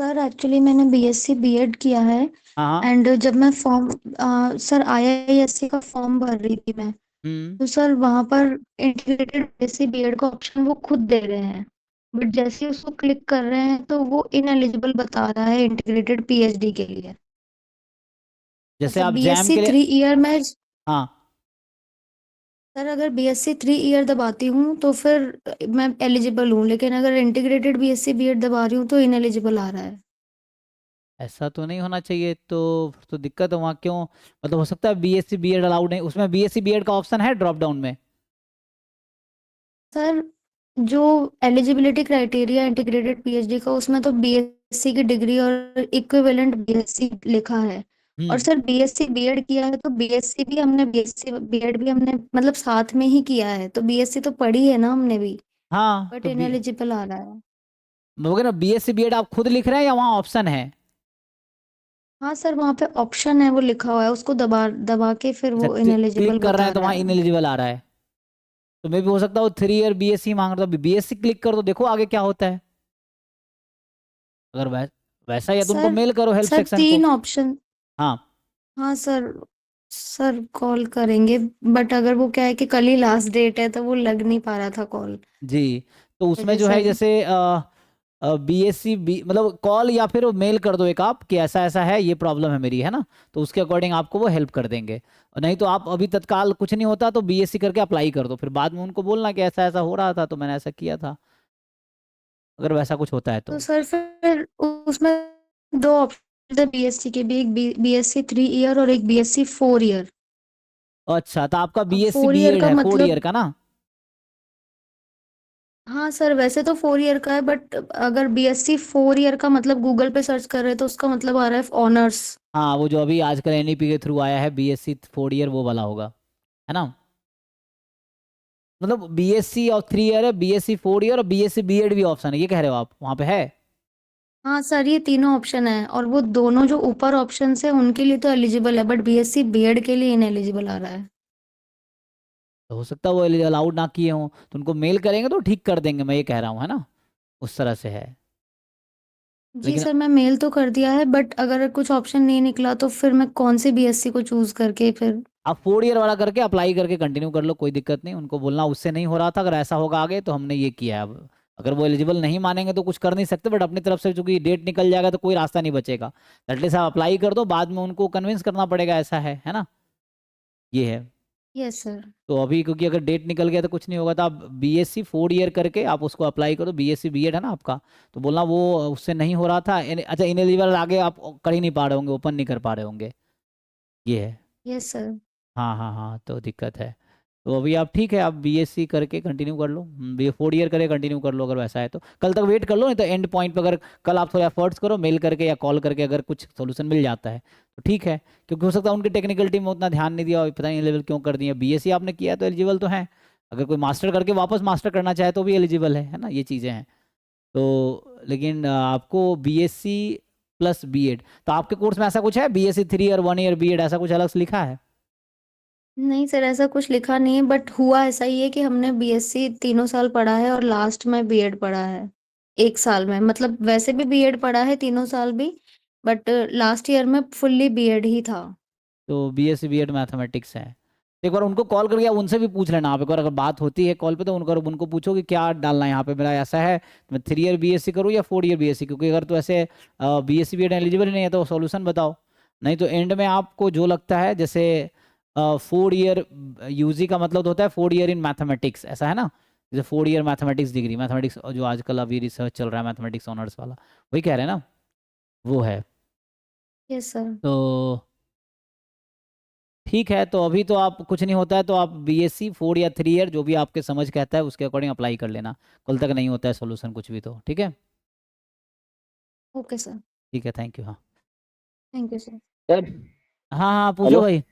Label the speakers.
Speaker 1: Sir actually मैंने BSc BEd किया है।
Speaker 2: हाँ हाँ।
Speaker 1: एंड जब मैं फॉर्म सर आईआईएससी का फॉर्म भर रही थी मैं,
Speaker 2: हम्म।
Speaker 1: तो सर वहां पर इंटीग्रेटेड बीएससी बीएड का ऑप्शन वो खुद दे रहे हैं। बट जैसे ही उसको क्लिक कर रहे हैं तो वो इनएलिजिबल बता रहा है इंटीग्रेटेड पीएचडी के लिए।
Speaker 2: जैसे
Speaker 1: मतलब
Speaker 2: आप जैम
Speaker 1: बीएससी
Speaker 2: के लिए।
Speaker 1: 3 ईयर में।
Speaker 2: हाँ।
Speaker 1: सर अगर बीएससी 3 ईयर दबाती हूँ तो फिर मैं एलिजिबल हूँ, लेकिन अगर इंटीग्रेटेड बीएससी बीएड दबा रही हूँ तो इनएलिजिबल आ रहा है।
Speaker 2: ऐसा तो नहीं होना चाहिए, तो दिक्कत है वहाँ क्यों? मतलब हो सकता है बीएससी बीएड अलाउड नहीं, उसमें बीएससी बीएड का ऑप्शन है ड्रॉप डाउन में।
Speaker 1: सर जो एलिजिबिलिटी क्राइटेरिया इंटीग्रेटेड पीएचडी का, उसमें तो बीएससी की डिग्री और इक्विवेलेंट बीएससी लिखा है। और
Speaker 2: हम्म।
Speaker 1: सर बीएससी बीएड किया है तो बीएससी भी हमने बीएससी बीएड भी हमने मतलब साथ में ही किया है, तो बीएससी तो पढ़ी है ना हमने भी।
Speaker 2: हाँ
Speaker 1: बट
Speaker 2: तो बी
Speaker 1: इनएलिजिबल आ रहा है।
Speaker 2: मगर ना बीएससी बीएड आप खुद लिख रहे हैं या वहाँ ऑप्शन है?
Speaker 1: हाँ सर, वहाँ पे ऑप्शन है, वो लिखा हुआ है, उसको दबा दबा के फिर
Speaker 2: अच्छा,
Speaker 1: वो
Speaker 2: क्लिक
Speaker 1: इनएलिजिबल
Speaker 2: कर रहे
Speaker 1: बता
Speaker 2: हैं तो
Speaker 1: रहा
Speaker 2: वहाँ
Speaker 1: है।
Speaker 2: इनएलिजिबल आ रहा है। तो मे भी हो सकता है वो 3 ईयर बीएससी मांग रहा था, बीएससी क्लिक कर दो, देखो आगे क्या होता है। अगर वैसा या तो उनको
Speaker 1: सर
Speaker 2: मेल करो हेल्प
Speaker 1: सर
Speaker 2: सेक्शन को।
Speaker 1: 3 ऑप्शन।
Speaker 2: हाँ।
Speaker 1: हाँ सर, सर कॉल करेंगे। बट अगर वो क्या है कि कल ही लास्ट डेट है तो वो लग नहीं पा रहा था कॉल।
Speaker 2: जी। तो उसमें
Speaker 1: वजह
Speaker 2: जो
Speaker 1: से।
Speaker 2: है जैसे बीएससी बी मतलब कॉल या फिर मेल कर दो एक आप कि ऐसा ऐसा है, ये प्रॉब्लम है मेरी, है ना। तो उसके अकॉर्डिंग आपको वो हेल्प कर देंगे। और नहीं तो आप अभी तत्काल कुछ नहीं होता तो बीएससी करके अप्लाई कर दो, फिर बाद में उनको बोलना कि ऐसा ऐसा हो रहा था तो मैंने ऐसा किया था, अगर वैसा कुछ होता है
Speaker 1: तो
Speaker 2: तो।
Speaker 1: सर फिर उसमें दो ऑप्शन है बीएससी के भी, एक बीएससी 3 ईयर और एक बीएससी 4 ईयर।
Speaker 2: अच्छा, तो आपका
Speaker 1: अब
Speaker 2: बीएससी
Speaker 1: 4 ईयर
Speaker 2: बीएड
Speaker 1: का
Speaker 2: है 4 ईयर
Speaker 1: मतलब।
Speaker 2: का ना?
Speaker 1: हाँ सर, वैसे तो 4 ईयर का है, बट अगर बीएससी 4 ईयर का मतलब गूगल पे सर्च कर रहे हैं तो उसका मतलब आ रहा है ऑनर्स।
Speaker 2: हाँ, वो जो अभी आजकल एनईपी के थ्रू आया है बीएससी 4 ईयर, वो वाला होगा, है ना। मतलब बीएससी और 3 ईयर है, बीएससी 4 ईयर और बीएससी बीएड भी ऑप्शन है, ये कह रहे हो आप वहाँ पे है?
Speaker 1: हाँ सर, ये तीनों ऑप्शन है, और वो दोनों जो ऊपर ऑप्शन है उनके लिए तो एलिजिबल है, बट बीएससी बीएड के लिए इनएलिजिबल आ रहा है।
Speaker 2: तो हो सकता है वो अलाउड ना किए हों, तो उनको मेल करेंगे तो ठीक कर देंगे, मैं ये कह रहा हूँ, है ना। उस तरह से है।
Speaker 1: जी
Speaker 2: लेकिन
Speaker 1: सर, मैं मेल तो कर दिया है, बट अगर कुछ ऑप्शन नहीं निकला तो फिर मैं कौन सी बीएससी को चूज करके फिर।
Speaker 2: आप 4 ईयर वाला करके अप्लाई करके कंटिन्यू कर लो, कोई दिक्कत नहीं, उनको बोलना उससे नहीं हो रहा था, अगर ऐसा होगा आगे तो हमने ये किया है अब। अगर वो एलिजिबल नहीं मानेंगे तो कुछ कर नहीं सकते, बट अपनी तरफ से चूंकि डेट निकल जाएगा तो कोई रास्ता नहीं बचेगा। एटलीस्ट आप अप्लाई कर दो, बाद में उनको कन्विंस करना पड़ेगा, ऐसा है ना। ये है।
Speaker 1: Yes sir.
Speaker 2: तो अभी क्योंकि अगर डेट निकल गया तो कुछ नहीं होगा, तो आप बीएससी 4 ईयर करके आप उसको अप्लाई करो, बीएससी बीएड है ना आपका। तो बोलना वो उससे नहीं हो रहा था, अच्छा इनएलिजिबल आगे आप कर ही नहीं पा रहे होंगे, ओपन नहीं कर पा रहे होंगे, ये है।
Speaker 1: Yes sir.
Speaker 2: हाँ हाँ हाँ, तो दिक्कत है। तो अभी आप ठीक है, आप बीएससी करके कंटिन्यू कर लो, बी 4 ईयर करके कंटिन्यू कर लो, अगर वैसा है तो कल तक वेट कर लो, नहीं तो एंड पॉइंट पे अगर कल आप थोड़ा एफर्ट्स करो मेल करके या कॉल करके, अगर कुछ सोल्यूशन मिल जाता है तो ठीक है। क्योंकि हो सकता है उनकी टेक्निकल टीम में उतना ध्यान नहीं दिया और पता नहीं लेवल क्यों कर दिया, बीएससी आपने किया है तो एलिजिबल तो है। अगर कोई मास्टर करके वापस मास्टर करना चाहे तो भी एलिजिबल है ना, ये चीज़ें हैं। तो लेकिन आपको बीएससी प्लस बीएड, तो आपके कोर्स में ऐसा कुछ है बीएससी 3 ईयर 1 ईयर बीएड, ऐसा कुछ अलग से लिखा है?
Speaker 1: नहीं सर, ऐसा कुछ लिखा नहीं है, बट हुआ ऐसा ही है कि हमने बीएससी 3 साल पढ़ा है और लास्ट में बीएड पढ़ा है 1 साल में। मतलब वैसे भी बीएड पढ़ा है 3 साल भी, बट लास्ट ईयर में फुल्ली बीएड ही था।
Speaker 2: तो बीएससी बीएड मैथमेटिक्स है। तो एक बार उनको कॉल करके आप उनसे भी पूछ लेना, आप एक बार अगर बात होती है कॉल पे तो उनको उनको पूछो कि क्या डालना है यहाँ पे, मेरा ऐसा है मैं 3 ईयर बीएससी करूँ या 4 ईयर बीएससी, क्योंकि अगर तो ऐसे बीएससी बीएड एलिजिबल ही नहीं है तो सॉल्यूशन बताओ। नहीं तो एंड में आपको जो लगता है, जैसे 4 ईयर यूजी का मतलब होता है 4 ईयर इन मैथमेटिक्स, ऐसा है ना। जैसे 4 ईयर मैथमेटिक्स डिग्री, मैथमेटिक्स जो आजकल अभी रिसर्च चल रहा है मैथमेटिक्स ऑनर्स वाला, वही कह रहे हैं ना, वो है।
Speaker 1: Yes sir.
Speaker 2: तो ठीक है, तो अभी तो आप कुछ नहीं होता है तो आप बीएससी 4 या 3 ईयर जो भी आपके समझ कहता है उसके अकॉर्डिंग अप्लाई कर लेना। कल तक नहीं होता है सोल्यूशन कुछ भी, तो ठीक है।
Speaker 1: Okay sir.
Speaker 2: ठीक है, थैंक यू। हाँ
Speaker 1: थैंक यू सर।
Speaker 3: सर।
Speaker 2: हाँ हाँ, पूछो
Speaker 3: हेलो।
Speaker 2: भाई।